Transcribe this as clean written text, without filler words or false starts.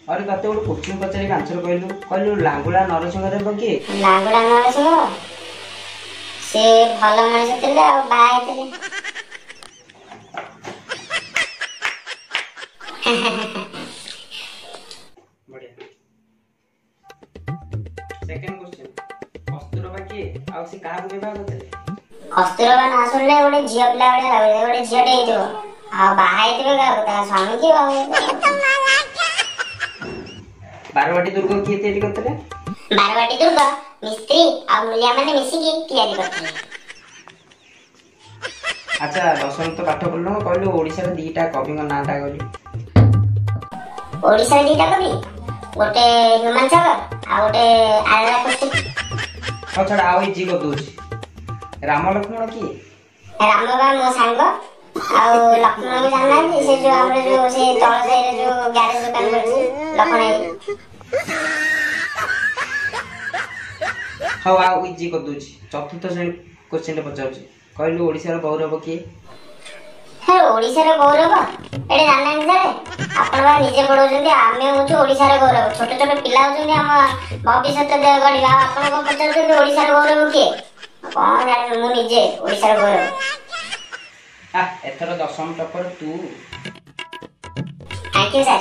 अरे तते गोटे क्वेश्चन पचारि आंसर कहलु कहलु लांगुला नरसिंह देव किए? लांगुला नरसिंह से भल मनीष थे आ बाहे थे। बढ़िया। सेकंड क्वेश्चन कस्तूरबा किए आ से काहा को विवाह करते? कस्तूरबा ना सुनले गोटे झियो पिला बडे लागे गोटे झियोटे हेइतो आ बाहे थे का ता स्वामी की बाहे। बारवाटी दुर्ग किए तैयारी करते? बारवाटी दुर्ग मिस्त्री आ मुलिया माने मिसिकी तैयारी करते। अच्छा दशम तो पाठ पढलो कहलु ओडिसा रे दीटा कवि को नाटा कहलु। ओडिसा रे दीटा कवि गोटे ह्यूमन सागर आ गोटे आरला कुस्ती। छड़ा आ इजी कर दोछि। राम लक्ष्मण किए? राम बा मो सांग आ लक्ष्मण भी जानना से जो हमरे जो से तळ साइड जो गैरेज दुकान करछि लक्ष्मण। हाँ आ इजी कर दोछि। चतुर्थ श्रेणी क्वेश्चन पचाउछि कहलु ओडिसा रे गौरव किए? है ओडिसा रे गौरव एडे जानना नि सर आपण बा निजे पढौछन्ती आमे होछु ओडिसा रे गौरव छोट छोट पिला होछन्ती हम भविष्यत दे गढिबा आपण को पचाउछन्ती ओडिसा रे गौरव किए कोन जाने मु निजे ओडिसा रे गौरव। आ एथरो दशम टपर तू। Thank you sir.